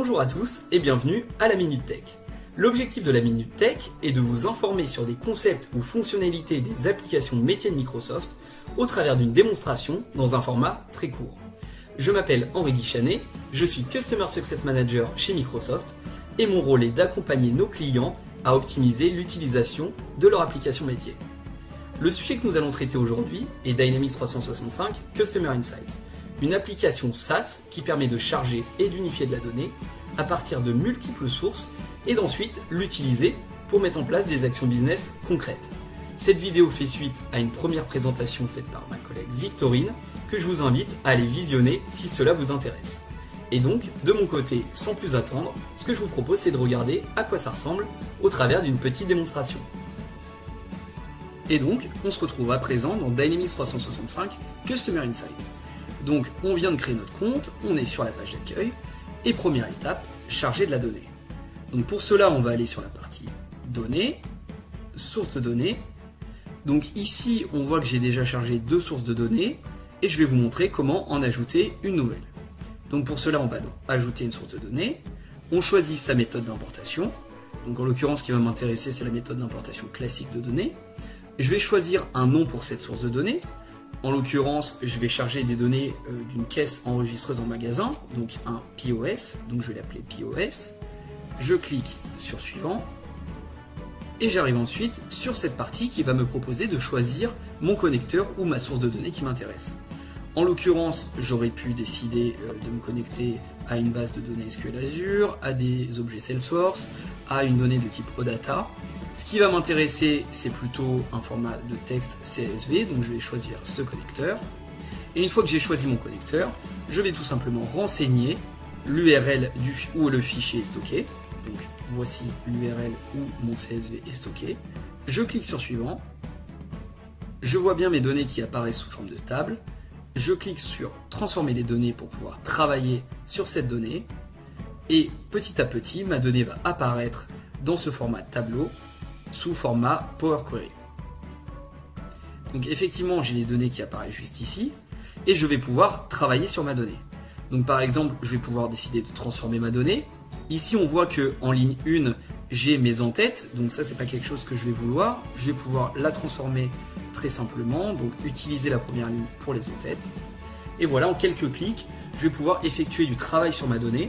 Bonjour à tous et bienvenue à la Minute Tech. L'objectif de la Minute Tech est de vous informer sur des concepts ou fonctionnalités des applications métiers de Microsoft au travers d'une démonstration dans un format très court. Je m'appelle Henri Guichanet, je suis Customer Success Manager chez Microsoft et mon rôle est d'accompagner nos clients à optimiser l'utilisation de leur application métier. Le sujet que nous allons traiter aujourd'hui est Dynamics 365 Customer Insights, une application SaaS qui permet de charger et d'unifier de la donnée à partir de multiples sources et d'ensuite l'utiliser pour mettre en place des actions business concrètes. Cette vidéo fait suite à une première présentation faite par ma collègue Victorine que je vous invite à aller visionner si cela vous intéresse. Et donc, de mon côté, sans plus attendre, ce que je vous propose c'est de regarder à quoi ça ressemble au travers d'une petite démonstration. Et donc, on se retrouve à présent dans Dynamics 365 Customer Insights. Donc, on vient de créer notre compte, on est sur la page d'accueil, et première étape, charger de la donnée. Donc pour cela, on va aller sur la partie données, sources de données. Donc ici, on voit que j'ai déjà chargé deux sources de données, et je vais vous montrer comment en ajouter une nouvelle. Donc pour cela, on va donc ajouter une source de données, on choisit sa méthode d'importation. Donc en l'occurrence, ce qui va m'intéresser, c'est la méthode d'importation classique de données. Je vais choisir un nom pour cette source de données. En l'occurrence, je vais charger des données d'une caisse enregistreuse en magasin, donc un POS, donc je vais l'appeler POS. Je clique sur suivant, et j'arrive ensuite sur cette partie qui va me proposer de choisir mon connecteur ou ma source de données qui m'intéresse. En l'occurrence, j'aurais pu décider de me connecter à une base de données SQL Azure, à des objets Salesforce, à une donnée de type OData. Ce qui va m'intéresser, c'est plutôt un format de texte CSV, donc je vais choisir ce connecteur. Et une fois que j'ai choisi mon connecteur, je vais tout simplement renseigner l'URL où le fichier est stocké. Donc voici l'URL où mon CSV est stocké. Je clique sur suivant. Je vois bien mes données qui apparaissent sous forme de table. Je clique sur transformer les données pour pouvoir travailler sur cette donnée. Et petit à petit, ma donnée va apparaître dans ce format tableau sous format Power Query. Donc effectivement, j'ai les données qui apparaissent juste ici et je vais pouvoir travailler sur ma donnée. Donc par exemple, je vais pouvoir décider de transformer ma donnée. Ici, on voit que en ligne 1, j'ai mes en-têtes, donc ça c'est pas quelque chose que je vais vouloir. Je vais pouvoir la transformer très simplement, donc utiliser la première ligne pour les en-têtes. Et voilà, en quelques clics, je vais pouvoir effectuer du travail sur ma donnée.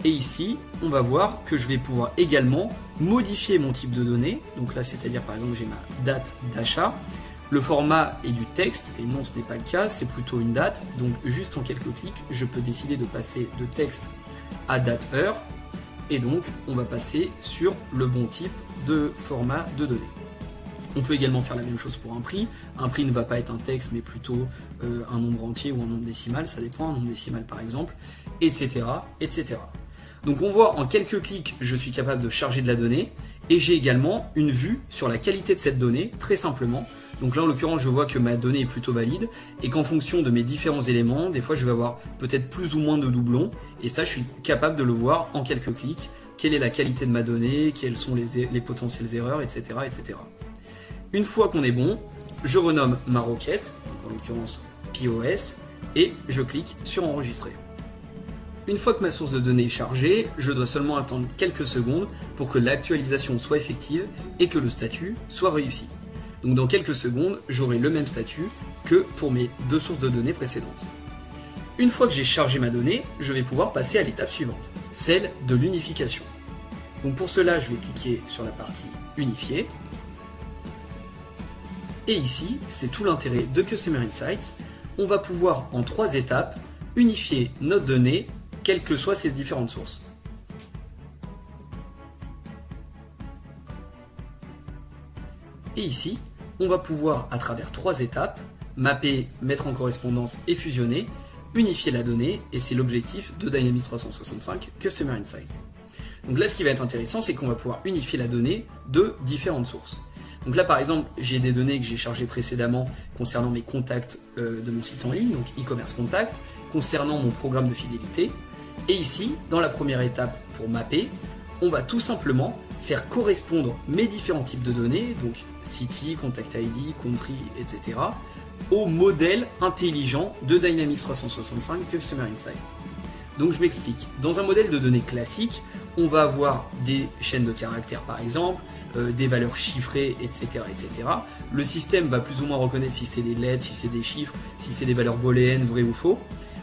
Et ici, on va voir que je vais pouvoir également modifier mon type de données. Donc là, c'est-à-dire par exemple, j'ai ma date d'achat. Le format est du texte, et non, ce n'est pas le cas, c'est plutôt une date. Donc juste en quelques clics, je peux décider de passer de texte à date-heure. Et donc, on va passer sur le bon type de format de données. On peut également faire la même chose pour un prix. Un prix ne va pas être un texte, mais plutôt un nombre entier ou un nombre décimal, ça dépend, un nombre décimal par exemple, etc., etc. Donc on voit en quelques clics, je suis capable de charger de la donnée et j'ai également une vue sur la qualité de cette donnée, très simplement. Donc là en l'occurrence, je vois que ma donnée est plutôt valide et qu'en fonction de mes différents éléments, des fois je vais avoir peut-être plus ou moins de doublons et ça je suis capable de le voir en quelques clics. Quelle est la qualité de ma donnée, quelles sont les potentielles erreurs, etc., etc. Une fois qu'on est bon, je renomme ma requête, donc en l'occurrence POS, et je clique sur enregistrer. Une fois que ma source de données est chargée, je dois seulement attendre quelques secondes pour que l'actualisation soit effective et que le statut soit réussi. Donc dans quelques secondes, j'aurai le même statut que pour mes deux sources de données précédentes. Une fois que j'ai chargé ma donnée, je vais pouvoir passer à l'étape suivante, celle de l'unification. Donc pour cela, je vais cliquer sur la partie unifier. Et ici, c'est tout l'intérêt de Customer Insights. On va pouvoir en 3 étapes unifier notre donnée quelles que soient ces différentes sources. Et ici, on va pouvoir, à travers 3 étapes, mapper, mettre en correspondance et fusionner, unifier la donnée, et c'est l'objectif de Dynamics 365 Customer Insights. Donc là, ce qui va être intéressant, c'est qu'on va pouvoir unifier la donnée de différentes sources. Donc là, par exemple, j'ai des données que j'ai chargées précédemment concernant mes contacts de mon site en ligne, donc e-commerce contact, concernant mon programme de fidélité. Et ici, dans la première étape pour mapper, on va tout simplement faire correspondre mes différents types de données, donc city, contact ID, country, etc., au modèle intelligent de Dynamics 365 Customer Insights. Donc je m'explique. Dans un modèle de données classique, on va avoir des chaînes de caractères par exemple, des valeurs chiffrées, etc., etc. Le système va plus ou moins reconnaître si c'est des lettres, si c'est des chiffres, si c'est des valeurs booléennes, vraies ou faux.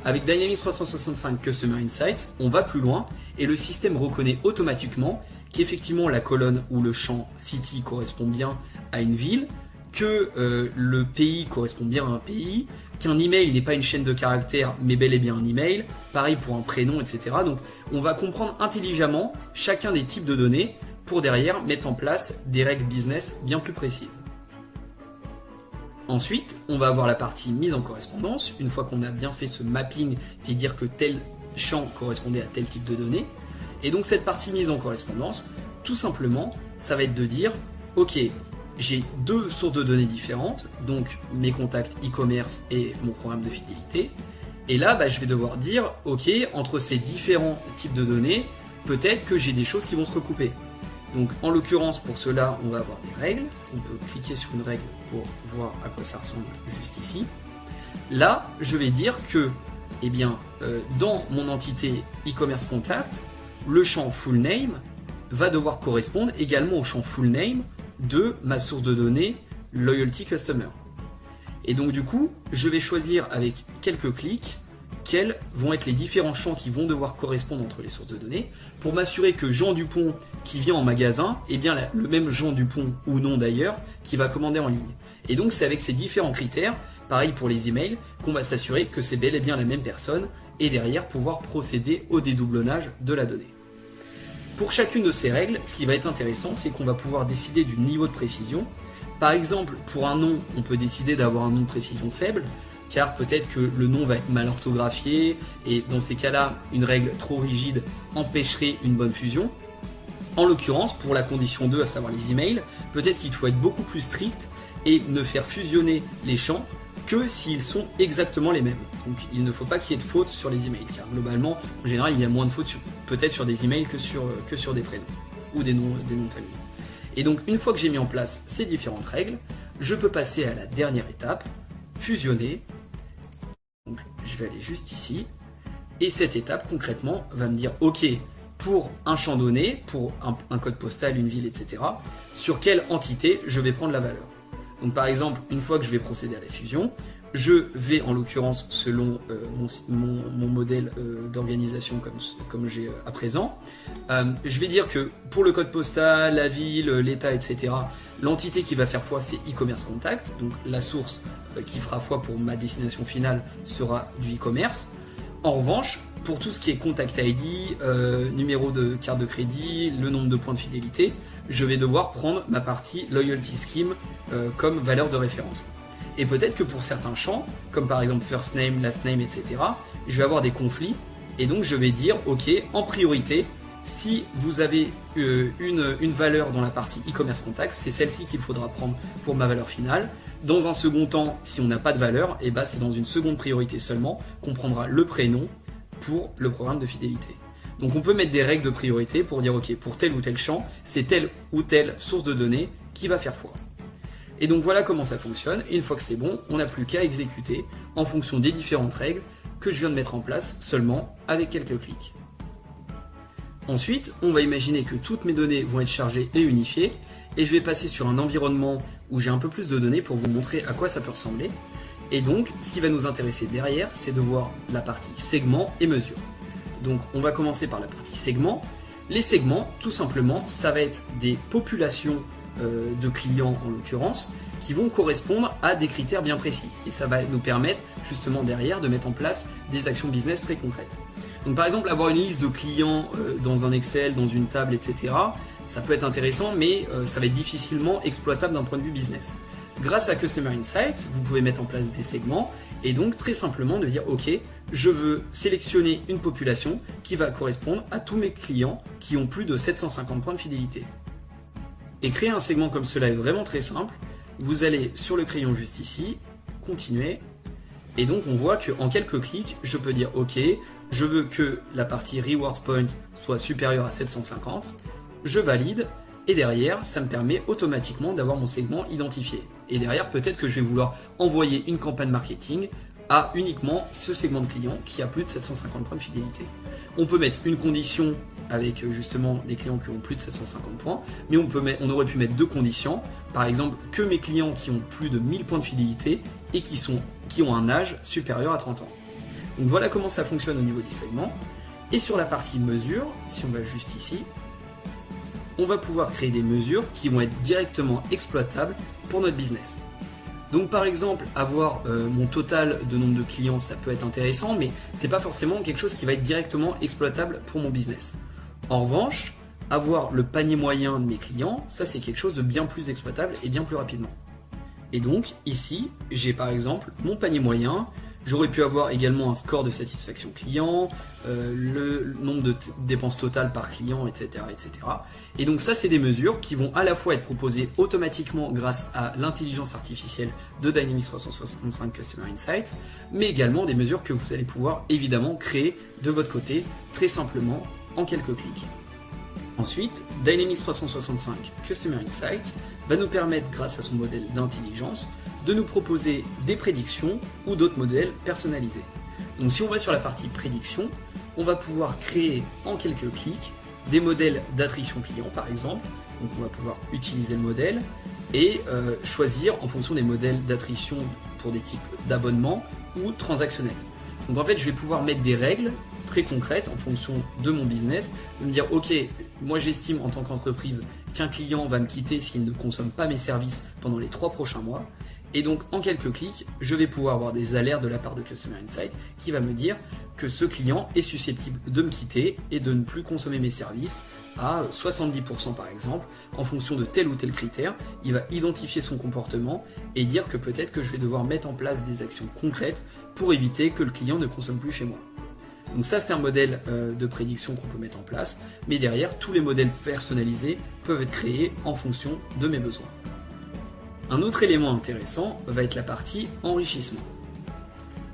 Avec Dynamics 365 Customer Insights, on va plus loin et le système reconnaît automatiquement qu'effectivement la colonne ou le champ city correspond bien à une ville, que le pays correspond bien à un pays, qu'un email n'est pas une chaîne de caractères mais bel et bien un email, pareil pour un prénom, etc. Donc on va comprendre intelligemment chacun des types de données pour derrière mettre en place des règles business bien plus précises. Ensuite, on va avoir la partie mise en correspondance, une fois qu'on a bien fait ce mapping et dire que tel champ correspondait à tel type de données. Et donc cette partie mise en correspondance, tout simplement, ça va être de dire, ok, j'ai deux sources de données différentes, donc mes contacts e-commerce et mon programme de fidélité. Et là, je vais devoir dire, ok, entre ces différents types de données, peut-être que j'ai des choses qui vont se recouper. Donc en l'occurrence, pour cela, on va avoir des règles. On peut cliquer sur une règle pour voir à quoi ça ressemble juste ici. Là, je vais dire que, dans mon entité e-commerce contact, le champ full name va devoir correspondre également au champ full name de ma source de données Loyalty Customer. Et donc du coup, je vais choisir avec quelques clics quels vont être les différents champs qui vont devoir correspondre entre les sources de données pour m'assurer que Jean Dupont qui vient en magasin est bien le même Jean Dupont ou non d'ailleurs qui va commander en ligne. Et donc c'est avec ces différents critères, pareil pour les emails, qu'on va s'assurer que c'est bel et bien la même personne et derrière pouvoir procéder au dédoublonnage de la donnée. Pour chacune de ces règles, ce qui va être intéressant, c'est qu'on va pouvoir décider du niveau de précision. Par exemple, pour un nom, on peut décider d'avoir un nom de précision faible, car peut-être que le nom va être mal orthographié, et dans ces cas-là, une règle trop rigide empêcherait une bonne fusion. En l'occurrence, pour la condition 2, à savoir les emails, peut-être qu'il faut être beaucoup plus strict et ne faire fusionner les champs que s'ils sont exactement les mêmes. Donc il ne faut pas qu'il y ait de faute sur les emails, car globalement, en général, il y a moins de fautes peut-être sur des emails que sur des prénoms ou des noms de famille. Et donc une fois que j'ai mis en place ces différentes règles, je peux passer à la dernière étape, fusionner. Donc je vais aller juste ici, et cette étape concrètement va me dire ok, pour un champ donné, pour un code postal, une ville, etc., sur quelle entité je vais prendre la valeur. Donc par exemple, une fois que je vais procéder à la fusion, je vais en l'occurrence selon mon modèle d'organisation comme j'ai à présent, je vais dire que pour le code postal, la ville, l'état, etc., l'entité qui va faire foi c'est e-commerce contact, donc la source qui fera foi pour ma destination finale sera du e-commerce. En revanche, pour tout ce qui est contact ID, numéro de carte de crédit, le nombre de points de fidélité, je vais devoir prendre ma partie Loyalty Scheme comme valeur de référence. Et peut-être que pour certains champs, comme par exemple first name, last name, etc., je vais avoir des conflits, et donc je vais dire, ok, en priorité, si vous avez une valeur dans la partie e-commerce contact, c'est celle-ci qu'il faudra prendre pour ma valeur finale. Dans un second temps, si on n'a pas de valeur, et c'est dans une seconde priorité seulement qu'on prendra le prénom pour le programme de fidélité. Donc on peut mettre des règles de priorité pour dire ok, pour tel ou tel champ, c'est telle ou telle source de données qui va faire foi. Et donc voilà comment ça fonctionne, et une fois que c'est bon, on n'a plus qu'à exécuter en fonction des différentes règles que je viens de mettre en place seulement avec quelques clics. Ensuite, on va imaginer que toutes mes données vont être chargées et unifiées, et je vais passer sur un environnement où j'ai un peu plus de données pour vous montrer à quoi ça peut ressembler. Et donc, ce qui va nous intéresser derrière, c'est de voir la partie segments et mesures. Donc, on va commencer par la partie segments. Les segments, tout simplement, ça va être des populations de clients en l'occurrence, qui vont correspondre à des critères bien précis. Et ça va nous permettre justement derrière de mettre en place des actions business très concrètes. Donc par exemple, avoir une liste de clients dans un Excel, dans une table, etc., ça peut être intéressant, mais ça va être difficilement exploitable d'un point de vue business. Grâce à Customer Insight, vous pouvez mettre en place des segments et donc très simplement de dire ok, je veux sélectionner une population qui va correspondre à tous mes clients qui ont plus de 750 points de fidélité. Et créer un segment comme cela est vraiment très simple. Vous allez sur le crayon juste ici, continuer, et donc on voit qu'en quelques clics, je peux dire ok, je veux que la partie Reward Point soit supérieure à 750, je valide, et derrière, ça me permet automatiquement d'avoir mon segment identifié. Et derrière, peut-être que je vais vouloir envoyer une campagne marketing à uniquement ce segment de clients qui a plus de 750 points de fidélité. On peut mettre une condition avec justement des clients qui ont plus de 750 points, mais on aurait pu mettre deux conditions, par exemple que mes clients qui ont plus de 1000 points de fidélité et qui ont un âge supérieur à 30 ans. Donc voilà comment ça fonctionne au niveau du segment. Et sur la partie mesure, si on va juste ici, on va pouvoir créer des mesures qui vont être directement exploitables pour notre business. Donc par exemple, avoir mon total de nombre de clients, ça peut être intéressant, mais c'est pas forcément quelque chose qui va être directement exploitable pour mon business. En revanche, avoir le panier moyen de mes clients, ça c'est quelque chose de bien plus exploitable et bien plus rapidement. Et donc ici, j'ai par exemple mon panier moyen. J'aurais pu avoir également un score de satisfaction client, le nombre de dépenses totales par client, etc., etc. Et donc ça, c'est des mesures qui vont à la fois être proposées automatiquement grâce à l'intelligence artificielle de Dynamics 365 Customer Insights, mais également des mesures que vous allez pouvoir évidemment créer de votre côté très simplement en quelques clics. Ensuite, Dynamics 365 Customer Insights va nous permettre, grâce à son modèle d'intelligence, de nous proposer des prédictions ou d'autres modèles personnalisés. Donc si on va sur la partie prédiction, on va pouvoir créer en quelques clics des modèles d'attrition client par exemple. Donc on va pouvoir utiliser le modèle et choisir en fonction des modèles d'attrition pour des types d'abonnements ou transactionnels. Donc en fait je vais pouvoir mettre des règles très concrètes en fonction de mon business, de me dire ok, moi j'estime en tant qu'entreprise qu'un client va me quitter s'il ne consomme pas mes services pendant les 3 prochains mois. Et donc en quelques clics, je vais pouvoir avoir des alertes de la part de Customer Insight qui va me dire que ce client est susceptible de me quitter et de ne plus consommer mes services à 70% par exemple, en fonction de tel ou tel critère. Il va identifier son comportement et dire que peut-être que je vais devoir mettre en place des actions concrètes pour éviter que le client ne consomme plus chez moi. Donc ça c'est un modèle de prédiction qu'on peut mettre en place, mais derrière tous les modèles personnalisés peuvent être créés en fonction de mes besoins. Un autre élément intéressant va être la partie enrichissement.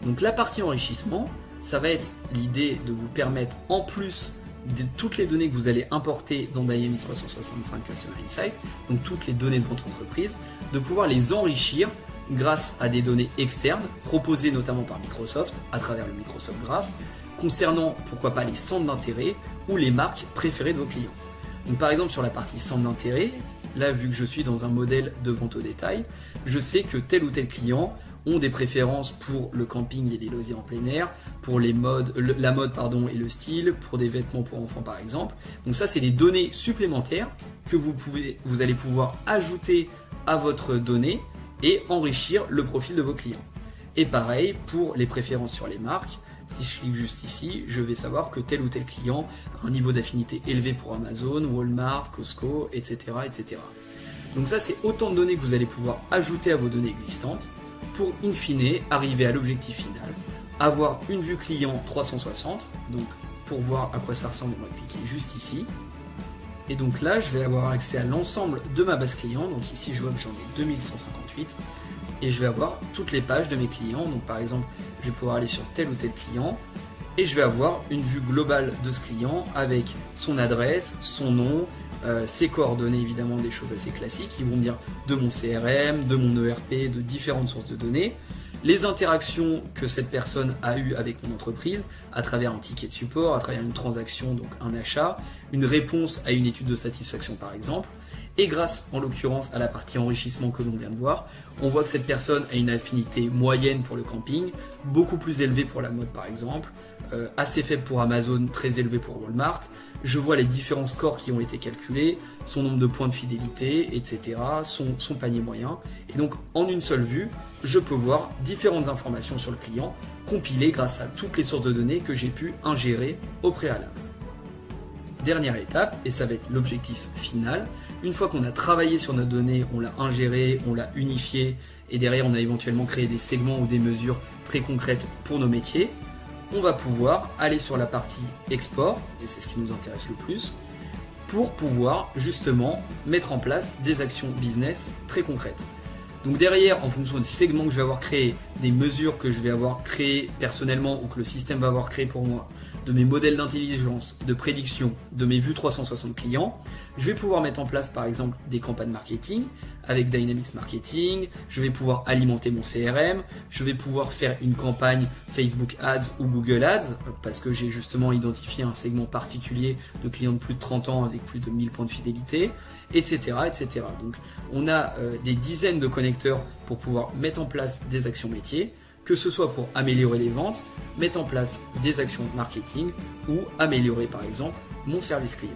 Donc la partie enrichissement, ça va être l'idée de vous permettre, en plus de toutes les données que vous allez importer dans Dynamics 365 Customer Insights, donc toutes les données de votre entreprise, de pouvoir les enrichir grâce à des données externes proposées notamment par Microsoft à travers le Microsoft Graph, concernant pourquoi pas les centres d'intérêt ou les marques préférées de vos clients. Donc par exemple sur la partie centre d'intérêt, là vu que je suis dans un modèle de vente au détail, je sais que tel ou tel client ont des préférences pour le camping et les loisirs en plein air, pour la mode et le style, pour des vêtements pour enfants par exemple. Donc ça c'est des données supplémentaires que vous allez pouvoir ajouter à votre donnée et enrichir le profil de vos clients. Et pareil pour les préférences sur les marques. Si je clique juste ici, je vais savoir que tel ou tel client a un niveau d'affinité élevé pour Amazon, Walmart, Costco, etc., etc. Donc ça, c'est autant de données que vous allez pouvoir ajouter à vos données existantes pour, in fine, arriver à l'objectif final, avoir une vue client 360. Donc, pour voir à quoi ça ressemble, on va cliquer juste ici. Et donc là, je vais avoir accès à l'ensemble de ma base client. Donc ici, je vois que j'en ai 2158. Et je vais avoir toutes les pages de mes clients. Donc par exemple, je vais pouvoir aller sur tel ou tel client et je vais avoir une vue globale de ce client avec son adresse, son nom, ses coordonnées, évidemment des choses assez classiques qui vont me dire de mon CRM, de mon ERP, de différentes sources de données, les interactions que cette personne a eues avec mon entreprise à travers un ticket de support, à travers une transaction, donc un achat, une réponse à une étude de satisfaction par exemple. Et grâce, en l'occurrence, à la partie enrichissement que l'on vient de voir, on voit que cette personne a une affinité moyenne pour le camping, beaucoup plus élevée pour la mode par exemple, assez faible pour Amazon, très élevé pour Walmart. Je vois les différents scores qui ont été calculés, son nombre de points de fidélité, etc., son panier moyen. Et donc, en une seule vue, je peux voir différentes informations sur le client, compilées grâce à toutes les sources de données que j'ai pu ingérer au préalable. Dernière étape, et ça va être l'objectif final. Une fois qu'on a travaillé sur notre donnée, on l'a ingérée, on l'a unifiée, et derrière on a éventuellement créé des segments ou des mesures très concrètes pour nos métiers, on va pouvoir aller sur la partie export, et c'est ce qui nous intéresse le plus, pour pouvoir justement mettre en place des actions business très concrètes. Donc derrière, en fonction des segments que je vais avoir créés, des mesures que je vais avoir créées personnellement ou que le système va avoir créé pour moi, de mes modèles d'intelligence, de prédiction, de mes vues 360 clients, je vais pouvoir mettre en place par exemple des campagnes marketing avec Dynamics Marketing, je vais pouvoir alimenter mon CRM, je vais pouvoir faire une campagne Facebook Ads ou Google Ads, parce que j'ai justement identifié un segment particulier de clients de plus de 30 ans avec plus de 1000 points de fidélité, etc. etc. Donc on a des dizaines de connecteurs pour pouvoir mettre en place des actions métiers, que ce soit pour améliorer les ventes, mettre en place des actions marketing ou améliorer par exemple mon service client.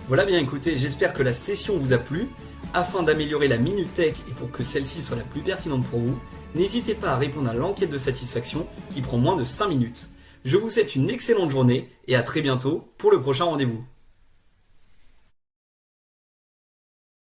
Voilà, bien écoutez, j'espère que la session vous a plu. Afin d'améliorer la Minute Tech et pour que celle-ci soit la plus pertinente pour vous, n'hésitez pas à répondre à l'enquête de satisfaction qui prend moins de 5 minutes. Je vous souhaite une excellente journée et à très bientôt pour le prochain rendez-vous.